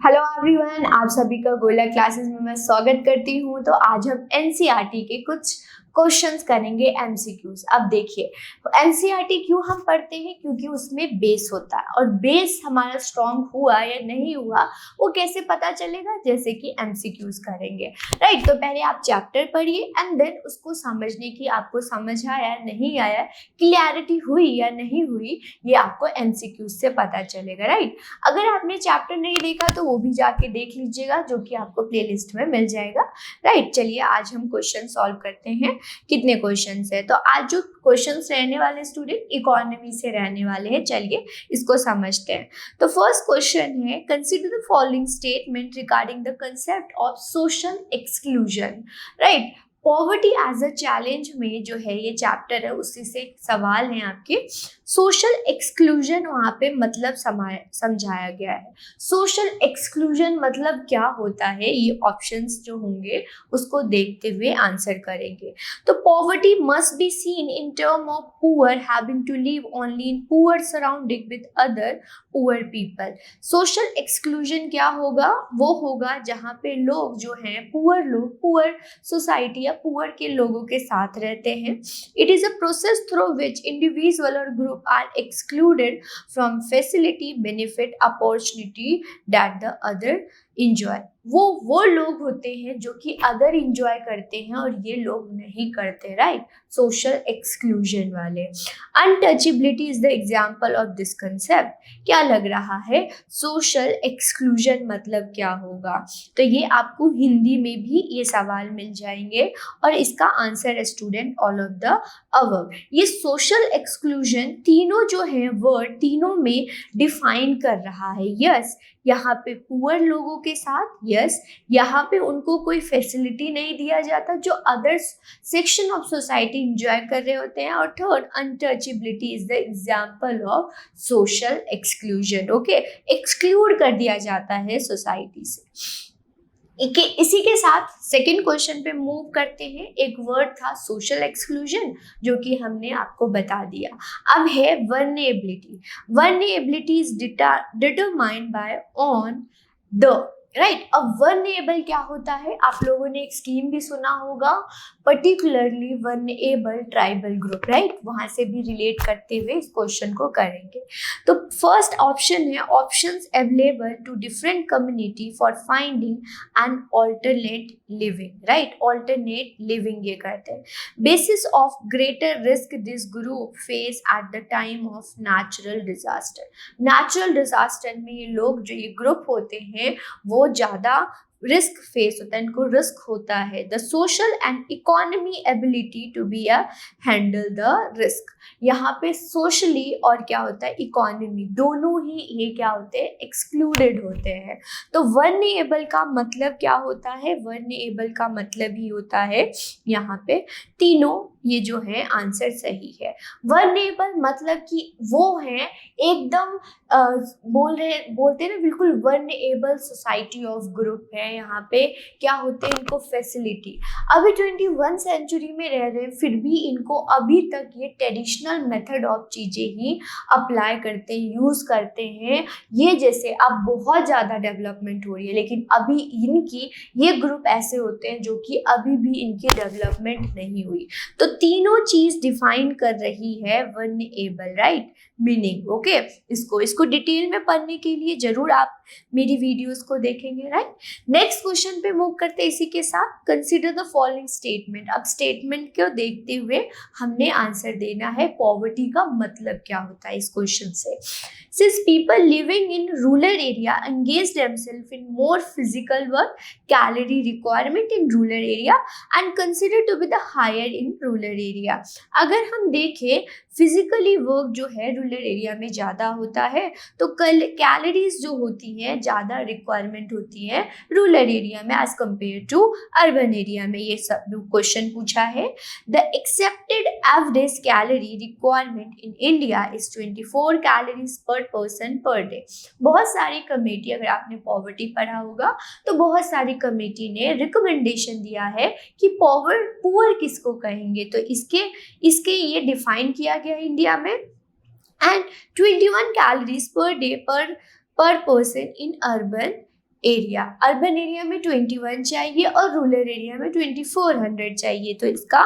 Hello everyone, आप सभी का गोला क्लासेस में मैं स्वागत करती हूँ। तो आज हम एनसीईआरटी के कुछ क्वेश्चंस करेंगे, एमसीक्यूज। अब देखिए, एनसीईआरटी क्यों हम पढ़ते हैं? क्योंकि उसमें बेस होता है, और बेस हमारा स्ट्रॉन्ग हुआ या नहीं हुआ वो कैसे पता चलेगा? जैसे कि एमसीक्यूज करेंगे, राइट। तो पहले आप चैप्टर पढ़िए एंड देन उसको समझने की, आपको समझ आया नहीं आया, क्लियरिटी हुई या नहीं हुई, ये आपको एमसीक्यूज से पता चलेगा, राइट। अगर आपने चैप्टर नहीं देखा तो वो भी जाके देख लीजिएगा, जो कि आपको प्लेलिस्ट में मिल जाएगा, राइट। चलिए आज हम क्वेश्चन सॉल्व करते हैं। कितने क्वेश्चंस है? तो आज जो क्वेश्चंस रहने वाले स्टूडेंट इकोनॉमी से रहने वाले हैं। चलिए इसको समझते हैं। तो फर्स्ट क्वेश्चन है, consider the following statement regarding the concept of social exclusion, right. Poverty as a challenge में जो है ये चैप्टर है, उसी से सवाल है आपके। सोशल एक्सक्लूजन वहाँ पे मतलब समझाया गया है। सोशल एक्सक्लूजन मतलब क्या होता है, ये ऑप्शंस जो होंगे उसको देखते हुए आंसर करेंगे। तो poverty must be seen in term of poor having to live only in poor surrounding with other poor people. Social exclusion क्या होगा? वो होगा जहाँ पे लोग जो हैं, पुअर लोग, पुअर सोसाइटी या पुअर के लोगों के साथ रहते हैं। It is a process through which individual और group are excluded from facility, benefit, opportunity that the other enjoy। वो लोग होते हैं जो कि अदर इंजॉय करते हैं और ये लोग नहीं करते, राइट। सोशल एक्सक्लूजन वाले। Untouchability is the example of this concept. क्या लग रहा है सोशल एक्सक्लूजन मतलब क्या होगा? तो ये आपको हिंदी में भी ये सवाल मिल जाएंगे और इसका आंसर है student all of the above. ये सोशल एक्सक्लूजन तीनों जो है वर्ड, तीनों में डिफाइन कर रहा है। यस, यहाँ पे पुअर लोगों के साथ, यस, यहाँ पे उनको कोई फैसिलिटी नहीं दिया जाता जो other section of society enjoy कर रहे होते हैं। और third, untouchability is the example of social exclusion. Okay, exclude कर दिया जाता है सोसाइटी से। इसी के साथ सेकंड क्वेश्चन पे मूव करते हैं। एक वर्ड था सोशल एक्सक्लूजन, जो कि हमने आपको बता दिया। अब है vulnerability. Vulnerability is determined by on the, right. अब वर्नेबल क्या होता है? आप लोगों ने एक स्कीम भी सुना होगा, particularly vulnerable tribal group, right. वहां से भी रिलेट करते हुए इस क्वेश्चन को करेंगे। तो फर्स्ट ऑप्शन है, options available to different community for finding an alternate living, right. Alternate living ये करते हैं। Basis of greater risk this group face at the time of natural disaster. Natural disaster में ये लोग, जो ये ग्रुप होते हैं, वो ज़्यादा रिस्क फेस होता है, इनको रिस्क होता है। The social and economy ability to be a handle the risk. यहाँ पे सोशली और क्या होता है, इकोनॉमी, दोनों ही ये क्या होते हैं, एक्सक्लूडेड होते हैं। तो वर्नेबल का मतलब क्या होता है? वर्नेबल का मतलब ही होता है यहाँ पे तीनों, ये जो है आंसर सही है। वर्नेबल मतलब कि वो है एकदम बोलते हैं ना, बिल्कुल वर्नेबल सोसाइटी ऑफ ग्रुप है। यहाँ पे क्या होते हैं, इनको फैसिलिटी, अभी 21 सेंचुरी में रह रहे हैं, फिर भी इनको अभी तक ये ट्रेडिशनल मेथड ऑफ चीज़ें ही अप्लाई करते हैं, यूज़ करते हैं। ये जैसे अब बहुत ज़्यादा डेवलपमेंट हो रही है, लेकिन अभी इनकी ये ग्रुप ऐसे होते हैं जो कि अभी भी इनकी डेवलपमेंट नहीं हुई। तो तीनों चीज़ डिफाइन कर रही है वर्नेबल, राइट, मीनिंग। ओके, इसको डिटेल में पढ़ने के लिए जरूर आप मेरी वीडियोस को देखेंगे, राइट। नेक्स्ट क्वेश्चन पे मूव करते हैं इसी के साथ। Consider the following statement. अब स्टेटमेंट को देखते हुए हमने आंसर देना है, पॉवर्टी का मतलब क्या होता है इस क्वेश्चन से। Since people living in rural area engage themselves in more physical work, calorie requirement in rural area and considered to be the higher in rural area। अगर हम देखें फिजिकली वर्क जो है रूरल एरिया में ज़्यादा होता है, तो कैलोरीज जो होती हैं ज़्यादा रिक्वायरमेंट होती है रूरल एरिया में as compare to urban area में। ये सब क्वेश्चन पूछा है। The accepted average calorie requirement in India is 24 calories per person per day. बहुत सारी कमेटी, अगर आपने पॉवर्टी पढ़ा होगा तो बहुत सारी कमेटी ने रिकमेंडेशन दिया है कि पुअर किसको कहेंगे, तो इसके ये डिफाइन किया गया इंडिया में। एंड 21 कैलोरीज पर डे पर person in urban area, urban area में 21 चाहिए और रूरल एरिया में 2400 चाहिए। तो इसका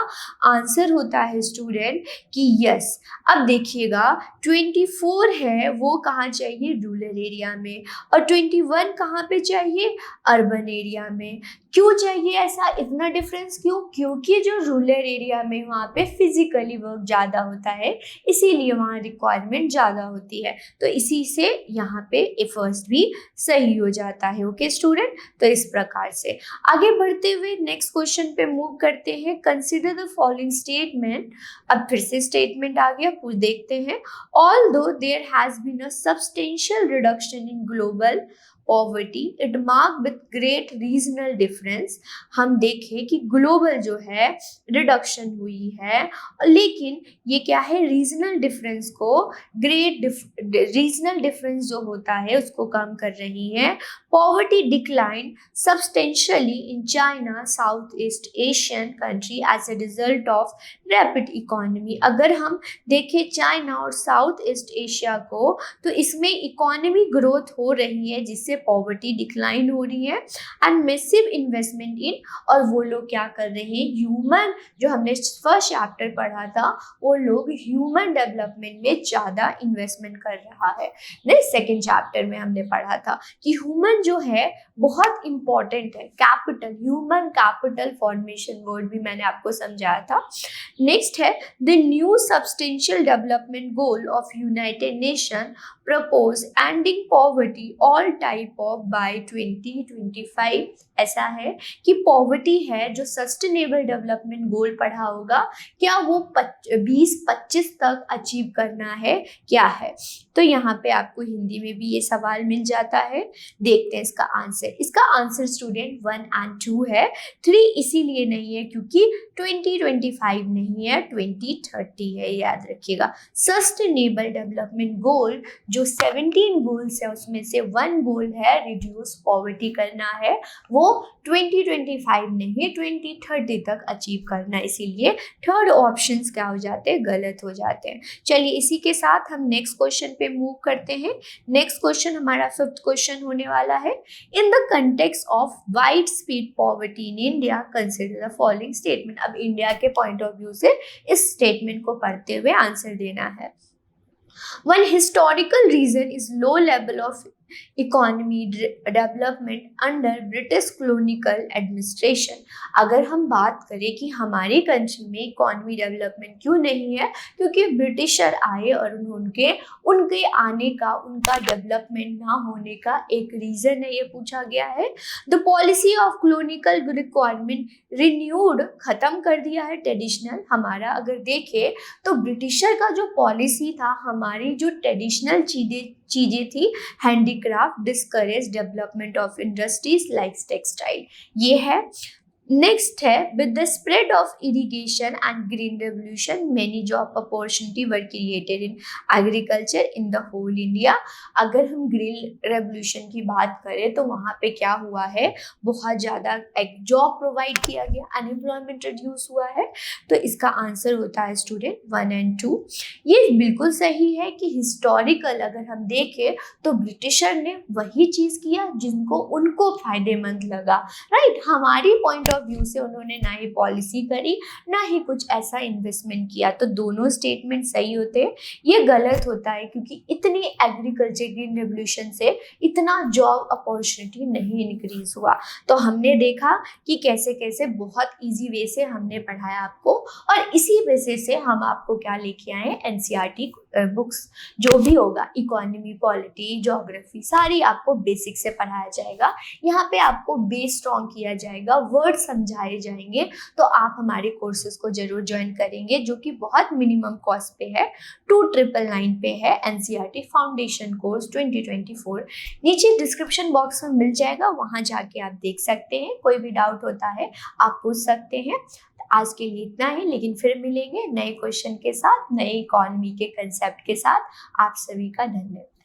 आंसर होता है स्टूडेंट कि यस। अब देखिएगा 24 है वो कहाँ चाहिए, रूरल एरिया में, और 21 कहाँ पे चाहिए, अर्बन एरिया में। क्यों चाहिए ऐसा, इतना डिफरेंस क्यों? क्योंकि जो रूरल एरिया में वहाँ पे फिजिकली वर्क ज़्यादा होता है, इसीलिए वहाँ रिक्वायरमेंट ज़्यादा होती है। तो इसी से यहाँ पे ए फर्स्ट भी सही हो जाता है। ओके स्टूडेंट, तो इस प्रकार से आगे बढ़ते हुए नेक्स्ट क्वेश्चन पे मूव करते हैं। Consider the following statement. अब फिर से स्टेटमेंट आ गया, कुछ देखते हैं। Although there has been a substantial reduction in global poverty, it marked with great regional difference। हम देखें कि ग्लोबल जो है रिडक्शन हुई है, लेकिन ये क्या है, रीजनल डिफरेंस को, रीजनल डिफरेंस जो होता है उसको कम कर रही है। Poverty decline substantially in China, South East Asian country as a result of rapid economy. अगर हम देखें चाइना और साउथ ईस्ट एशिया को, तो इसमें इकोनॉमी ग्रोथ हो रही है जिससे पॉवर्टी डिक्लाइन हो रही है। एंड मैसिव इन्वेस्टमेंट इन, और वो लोग क्या कर रहे हैं, ह्यूमन, जो हमने फर्स्ट चैप्टर पढ़ा था, वो लोग ह्यूमन डेवलपमेंट में ज़्यादा इन्वेस्टमेंट कर रहा है। नहीं, सेकेंड चैप्टर में हमने पढ़ा था कि ह्यूमन जो है बहुत इंपॉर्टेंट है, capital, human capital formation word भी मैंने आपको समझाया था। नेक्स्ट है the new substantial development goal of United Nation propose ending poverty all type of by 2025। ऐसा है कि पॉवर्टी है जो सस्टेनेबल डेवलपमेंट गोल पढ़ा होगा, क्या वो 2025 तक अचीव करना है, क्या है? तो यहाँ पे आपको हिंदी में भी ये सवाल मिल जाता है। देखते हैं इसका आंसर। इसका आंसर स्टूडेंट 1 और 2 है। 3 इसीलिए नहीं है क्योंकि 2025 नहीं है, 2030 है, याद रखिएगा। सस्टेनेबल डेवलपमेंट गोल जो 17 गोल्स है उसमें से 1 गोल है रिड्यूस पॉवर्टी करना है, वो 2025 नहीं 2030 तक अचीव करना है। इसीलिए थर्ड ऑप्शंस क्या हो जाते हैं, गलत हो जाते हैं। चलिए इसी के साथ हम नेक्स्ट क्वेश्चन पे मूव करते हैं। नेक्स्ट क्वेश्चन हमारा 5th क्वेश्चन होने वाला है। In the context of wide spread poverty in India consider the following statement. अब इंडिया के पॉइंट ऑफ व्यू से इस स्टेटमेंट को पढ़ते हुए आंसर देना है। One historical reason is low level of economy development under British colonial administration। अगर हम बात करें कि हमारी कंट्री में इकोनॉमी डेवलपमेंट क्यों नहीं है, क्योंकि ब्रिटिशर आए और उनके आने का, उनका डेवलपमेंट ना होने का एक रीज़न है, ये पूछा गया है। The policy of colonial requirement renewed, ख़त्म कर दिया है ट्रेडिशनल। हमारा अगर देखें तो ब्रिटिशर का जो पॉलिसी था, हमारी जो ट्रेडिशनल चीज़ें थी, handicraft, discourage development of industries like textile, ये है। नेक्स्ट है with the spread of irrigation and green revolution many job opportunity were created in agriculture in the whole India. अगर हम ग्रीन रेवोल्यूशन की बात करें तो वहाँ पे क्या हुआ है, बहुत ज़्यादा एक जॉब प्रोवाइड किया गया, अनएम्प्लॉयमेंट रिड्यूस हुआ है। तो इसका आंसर होता है स्टूडेंट 1 और 2। ये बिल्कुल सही है कि हिस्टोरिकल अगर हम देखें तो ब्रिटिशर ने वही चीज़ किया जिनको उनको फायदेमंद लगा, राइट। हमारी पॉइंट व्यू से उन्होंने ना ही पॉलिसी करी ना ही कुछ ऐसा इन्वेस्टमेंट किया। तो दोनों स्टेटमेंट सही होते हैं। ये गलत होता है क्योंकि इतनी एग्रीकल्चर ग्रीन रेवोल्यूशन से इतना जॉब अपॉर्चुनिटी नहीं इंक्रीज हुआ। तो हमने देखा कि कैसे कैसे बहुत इजी वे से हमने पढ़ाया आपको, और इसी वजह से हम आपको क्या लेके आए, एनसीईआरटी बुक्स जो भी होगा, इकोनॉमी, पॉलिटी, ज्योग्राफी, सारी आपको बेसिक से पढ़ाया जाएगा। यहाँ पे आपको बेस स्ट्रॉन्ग किया जाएगा, वर्ड समझाए जाएंगे। तो आप हमारे कोर्सेज को जरूर ज्वाइन करेंगे जो कि बहुत मिनिमम कॉस्ट पे है, 2999 पे है, एनसीईआरटी फाउंडेशन कोर्स 2024। नीचे डिस्क्रिप्शन बॉक्स में मिल जाएगा, वहाँ जाके आप देख सकते हैं। कोई भी डाउट होता है आप पूछ सकते हैं। आज के लिए इतना ही, लेकिन फिर मिलेंगे नए क्वेश्चन के साथ, नए इकोनॉमी के कंसेप्ट के साथ। आप सभी का धन्यवाद।